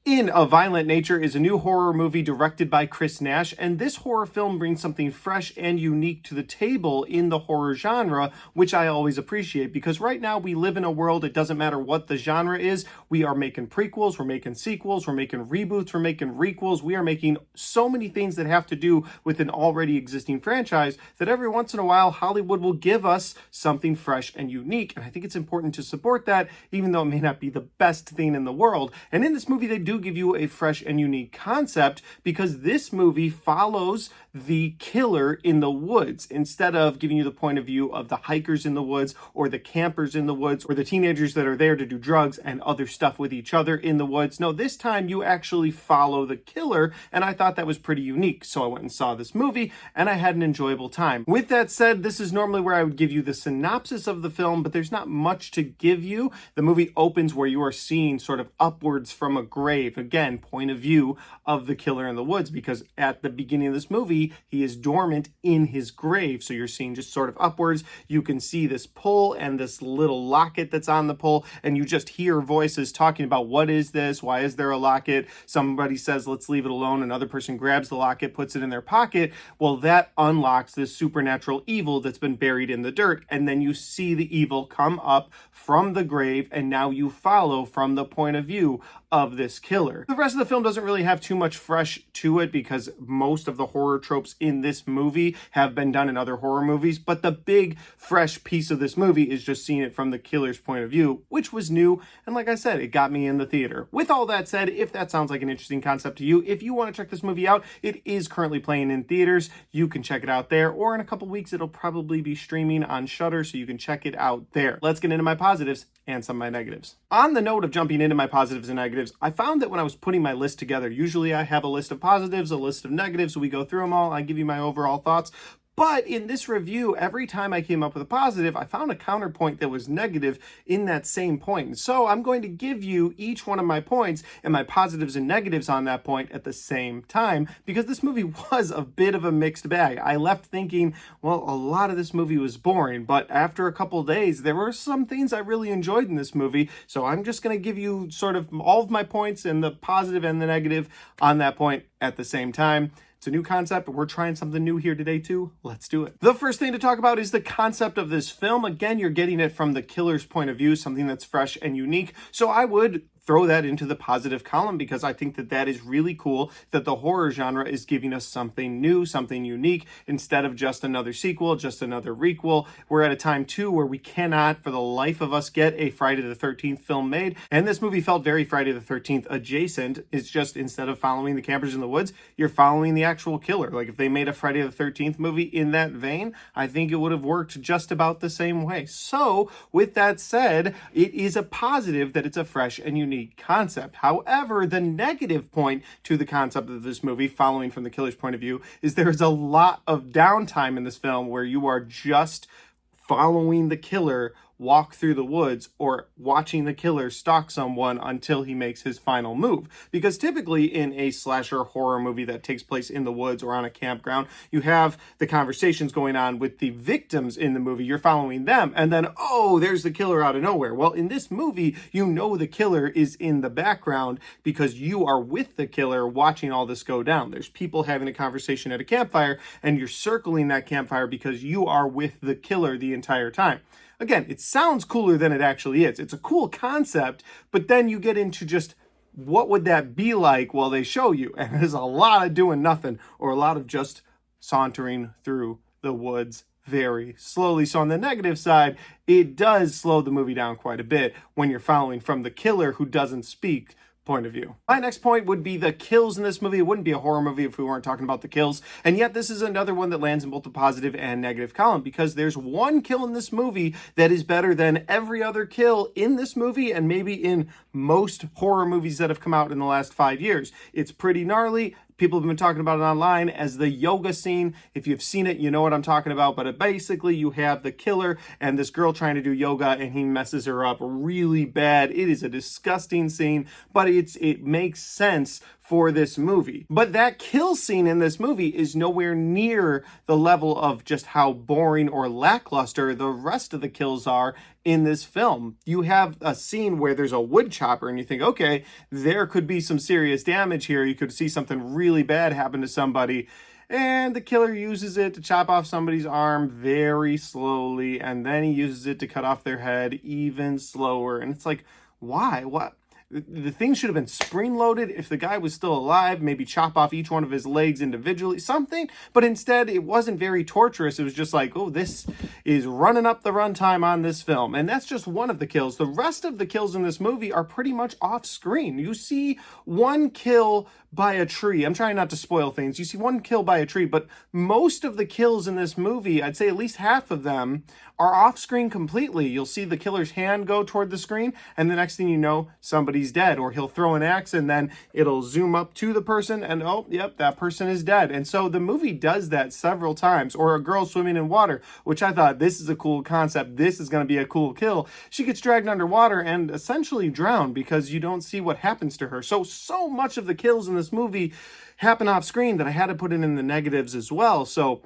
In A Violent Nature is a new horror movie directed by Chris Nash, and this horror film brings something fresh and unique to the table in the horror genre, which I always appreciate, because right now we live in a world, it doesn't matter what the genre is, we are making prequels, we're making sequels, we're making reboots, we're making requels, we are making so many things that have to do with an already existing franchise that every once in a while Hollywood will give us something fresh and unique, and I think it's important to support that, even though it may not be the best thing in the world. And in this movie, they do give you a fresh and unique concept, because this movie follows the killer in the woods instead of giving you the point of view of the hikers in the woods or the campers in the woods or the teenagers that are there to do drugs and other stuff with each other in the woods. No, this time you actually follow the killer, and I thought that was pretty unique. So I went and saw this movie and I had an enjoyable time. With that said, this is normally where I would give you the synopsis of the film, but there's not much to give you. The movie opens where you are seeing sort of upwards from a grave. Again, point of view of the killer in the woods, because at the beginning of this movie, he is dormant in his grave. So you're seeing just sort of upwards. You can see this pole and this little locket that's on the pole, and you just hear voices talking about, what is this? Why is there a locket? Somebody says, let's leave it alone. Another person grabs the locket, puts it in their pocket. Well, that unlocks this supernatural evil that's been buried in the dirt. And then you see the evil come up from the grave, and now you follow from the point of view of this killer. The rest of the film doesn't really have too much fresh to it, because most of the horror tropes in this movie have been done in other horror movies, but the big fresh piece of this movie is just seeing it from the killer's point of view, which was new, and like I said, it got me in the theater. With all that said, if that sounds like an interesting concept to you, if you want to check this movie out, it is currently playing in theaters. You can check it out there, or in a couple weeks it'll probably be streaming on Shudder, so you can check it out there. Let's get into my positives and some of my negatives. On the note of jumping into my positives and negatives, I found that when I was putting my list together, usually I have a list of positives, a list of negatives, we go through them all, I give you my overall thoughts. But in this review, every time I came up with a positive, I found a counterpoint that was negative in that same point. So I'm going to give you each one of my points and my positives and negatives on that point at the same time, because this movie was a bit of a mixed bag. I left thinking, well, a lot of this movie was boring, but after a couple days, there were some things I really enjoyed in this movie. So I'm just going to give you sort of all of my points and the positive and the negative on that point at the same time. It's a new concept, but we're trying something new here today too. Let's do it. The first thing to talk about is the concept of this film. Again, you're getting it from the killer's point of view, something that's fresh and unique. So I would throw that into the positive column, because I think that that is really cool, that the horror genre is giving us something new, something unique, instead of just another sequel, just another requel. We're at a time too where we cannot for the life of us get a Friday the 13th film made, and this movie felt very Friday the 13th adjacent. It's just, instead of following the campers in the woods, you're following the actual killer. Like if they made a Friday the 13th movie in that vein, I think it would have worked just about the same way. So with that said, it is a positive that it's a fresh and unique concept. However, the negative point to the concept of this movie, following from the killer's point of view, is there is a lot of downtime in this film where you are just following the killer walk through the woods, or watching the killer stalk someone until he makes his final move. Because typically in a slasher horror movie that takes place in the woods or on a campground, you have the conversations going on with the victims in the movie. You're following them, and then, oh, there's the killer out of nowhere. Well, in this movie, you know the killer is in the background because you are with the killer watching all this go down. There's people having a conversation at a campfire, and you're circling that campfire because you are with the killer the entire time. Again, it sounds cooler than it actually is. It's a cool concept, but then you get into just what would that be like while they show you? And there's a lot of doing nothing, or a lot of just sauntering through the woods very slowly. So on the negative side, it does slow the movie down quite a bit when you're following from the killer who doesn't speak point of view. My next point would be the kills in this movie. It wouldn't be a horror movie if we weren't talking about the kills. And yet this is another one that lands in both the positive and negative column, because there's one kill in this movie that is better than every other kill in this movie, and maybe in most horror movies that have come out in the last 5 years. It's pretty gnarly. People have been talking about it online as the yoga scene. If you've seen it, you know what I'm talking about. But basically, you have the killer and this girl trying to do yoga, and he messes her up really bad. It is a disgusting scene, but it makes sense for this movie. But that kill scene in this movie is nowhere near the level of just how boring or lackluster the rest of the kills are in this film. You have a scene where there's a wood chopper and you think, okay, there could be some serious damage here. You could see something really bad happen to somebody. And the killer uses it to chop off somebody's arm very slowly, and then he uses it to cut off their head even slower. And it's like, why? What? The thing should have been spring-loaded. If the guy was still alive, maybe chop off each one of his legs individually, something. But instead, it wasn't very torturous. It was just like, oh, this is running up the runtime on this film. And that's just one of the kills. The rest of the kills in this movie are pretty much off-screen. You see one kill by a tree. I'm trying not to spoil things. You see one kill by a tree, but most of the kills in this movie, I'd say at least half of them, are off screen completely. You'll see the killer's hand go toward the screen, and the next thing you know, somebody's dead. Or he'll throw an axe and then it'll zoom up to the person and, oh, yep, that person is dead. And so the movie does that several times. Or a girl swimming in water, which I thought, this is a cool concept. This is going to be a cool kill. She gets dragged underwater and essentially drowned because you don't see what happens to her. So much of the kills in this movie happen off screen that I had to put it in the negatives as well. So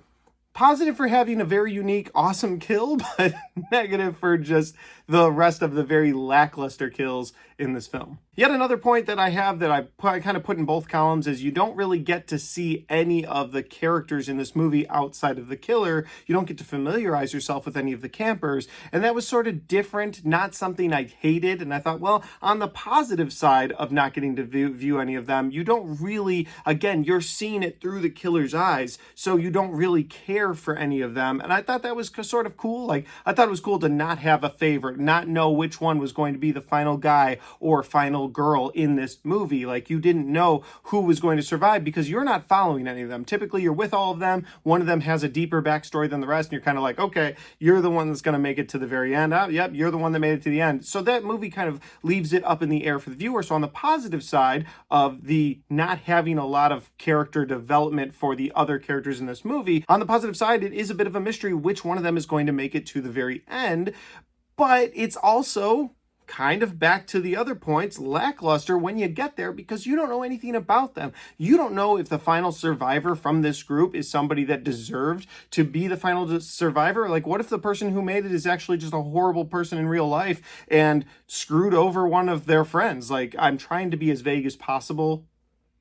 positive for having a very unique, awesome kill, but negative for just the rest of the very lackluster kills in this film. Yet another point that I have that I kind of put in both columns is you don't really get to see any of the characters in this movie outside of the killer. You don't get to familiarize yourself with any of the campers. And that was sort of different, not something I hated. And I thought, well, on the positive side of not getting to view any of them, you don't really, again, you're seeing it through the killer's eyes. So you don't really care for any of them. And I thought that was sort of cool. Like, I thought it was cool to not have a favorite, not know which one was going to be the final guy or final girl in this movie. Like, you didn't know who was going to survive because you're not following any of them. Typically, you're with all of them. One of them has a deeper backstory than the rest, and you're kind of like, okay, you're the one that's going to make it to the very end. Oh, yep, you're the one that made it to the end. So that movie kind of leaves it up in the air for the viewer. So on the positive side of the not having a lot of character development for the other characters in this movie, on the positive side, it is a bit of a mystery which one of them is going to make it to the very end. But it's also kind of back to the other points, lackluster when you get there because you don't know anything about them. You don't know if the final survivor from this group is somebody that deserved to be the final survivor. Like, what if the person who made it is actually just a horrible person in real life and screwed over one of their friends? Like, I'm trying to be as vague as possible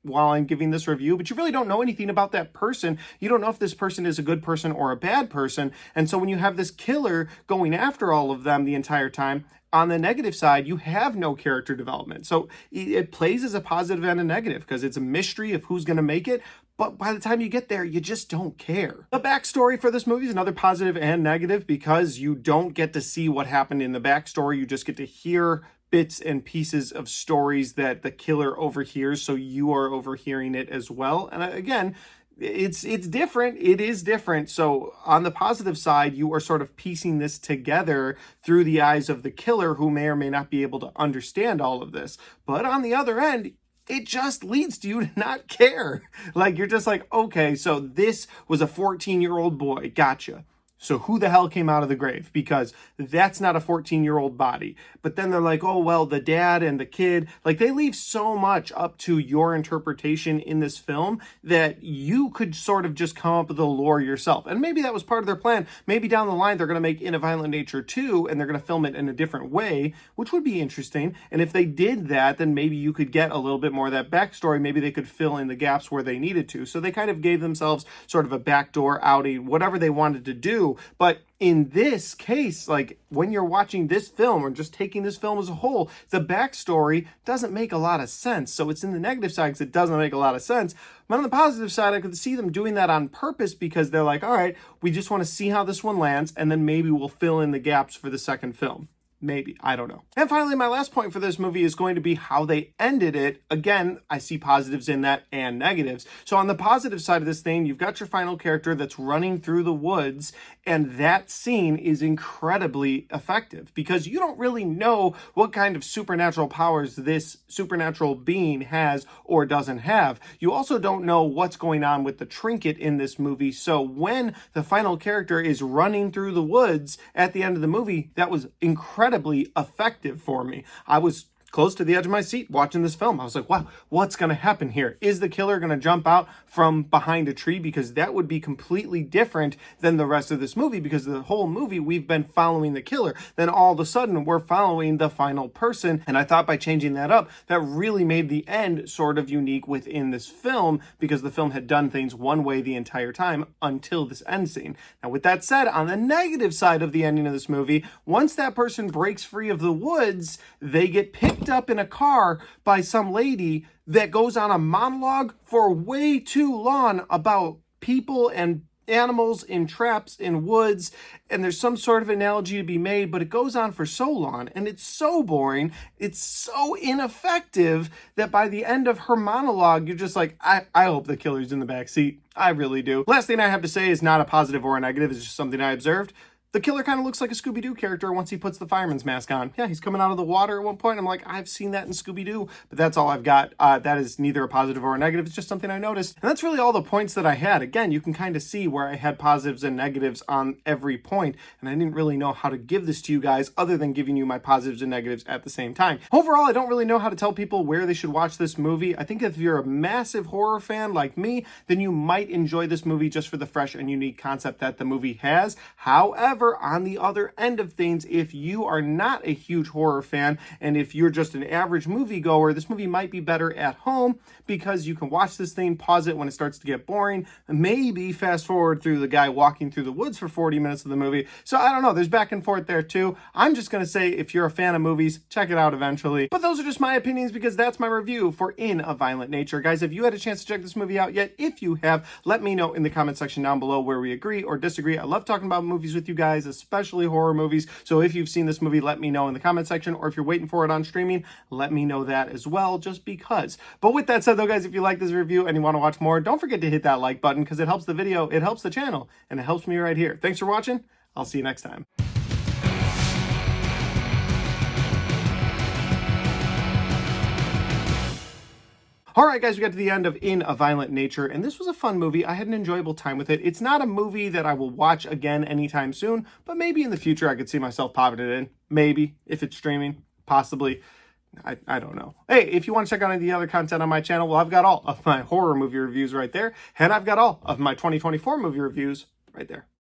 while I'm giving this review, but you really don't know anything about that person. You don't know if this person is a good person or a bad person. And so when you have this killer going after all of them the entire time, on the negative side, you have no character development. So it plays as a positive and a negative because it's a mystery of who's going to make it. But by the time you get there, you just don't care. The backstory for this movie is another positive and negative because you don't get to see what happened in the backstory. You just get to hear bits and pieces of stories that the killer overhears, so you are overhearing it as well. And again, it's different. It is different. So on the positive side, you are sort of piecing this together through the eyes of the killer who may or may not be able to understand all of this. But on the other end, it just leads to you to not care. Like, you're just like, okay, so this was a 14-year-old boy. Gotcha. So who the hell came out of the grave? Because that's not a 14-year-old body. But then they're like, oh, well, the dad and the kid, like, they leave so much up to your interpretation in this film that you could sort of just come up with the lore yourself. And maybe that was part of their plan. Maybe down the line, they're going to make In a Violent Nature 2, and they're going to film it in a different way, which would be interesting. And if they did that, then maybe you could get a little bit more of that backstory. Maybe they could fill in the gaps where they needed to. So they kind of gave themselves sort of a backdoor outing, whatever they wanted to do. But in this case, like, when you're watching this film or just taking this film as a whole, the backstory doesn't make a lot of sense. So it's in the negative side because it doesn't make a lot of sense. But on the positive side, I could see them doing that on purpose because they're like, all right, we just want to see how this one lands, and then maybe we'll fill in the gaps for the second film. Maybe. I don't know. And finally, my last point for this movie is going to be how they ended it. Again, I see positives in that and negatives. So on the positive side of this thing, you've got your final character that's running through the woods, and that scene is incredibly effective because you don't really know what kind of supernatural powers this supernatural being has or doesn't have. You also don't know what's going on with the trinket in this movie. So when the final character is running through the woods at the end of the movie, that was incredibly effective for me. I was close to the edge of my seat watching this film. I was like, wow, what's going to happen here? Is the killer going to jump out from behind a tree? Because that would be completely different than the rest of this movie, because the whole movie we've been following the killer. Then all of a sudden we're following the final person. And I thought by changing that up, that really made the end sort of unique within this film, because the film had done things one way the entire time until this end scene. Now, with that said, on the negative side of the ending of this movie, once that person breaks free of the woods, they get picked up in a car by some lady that goes on a monologue for way too long about people and animals in traps in woods, and there's some sort of analogy to be made, but it goes on for so long and it's so boring, it's so ineffective, that by the end of her monologue you're just like, I hope the killer's in the back seat. I really do. Last thing I have to say is not a positive or a negative, it's just something I observed. The killer kind of looks like a Scooby-Doo character once he puts the fireman's mask on. Yeah, he's coming out of the water at one point. I'm like, I've seen that in Scooby-Doo, but that's all I've got. That is neither a positive or a negative. It's just something I noticed. And that's really all the points that I had. Again, you can kind of see where I had positives and negatives on every point, and I didn't really know how to give this to you guys other than giving you my positives and negatives at the same time. Overall, I don't really know how to tell people where they should watch this movie. I think if you're a massive horror fan like me, then you might enjoy this movie just for the fresh and unique concept that the movie has. However, on the other end of things, if you are not a huge horror fan and if you're just an average moviegoer, this movie might be better at home, because you can watch this thing, pause it when it starts to get boring, maybe fast forward through the guy walking through the woods for 40 minutes of the movie. So I don't know, there's back and forth there too. I'm just going to say, if you're a fan of movies, check it out eventually. But those are just my opinions, because that's my review for In a Violent Nature. Guys, have you had a chance to check this movie out yet? If you have, let me know in the comment section down below where we agree or disagree. I love talking about movies with you guys, especially horror movies. So if you've seen this movie, let me know in the comment section, or if you're waiting for it on streaming, let me know that as well, just because. But with that said though, guys, if you like this review and you want to watch more, don't forget to hit that like button, because it helps the video, it helps the channel, and it helps me right here. Thanks for watching. I'll see you next time. All right, guys, we got to the end of In a Violent Nature, and this was a fun movie. I had an enjoyable time with it. It's not a movie that I will watch again anytime soon, but maybe in the future I could see myself popping it in. Maybe, if it's streaming, possibly. I don't know. Hey, if you want to check out any of the other content on my channel, well, I've got all of my horror movie reviews right there, and I've got all of my 2024 movie reviews right there.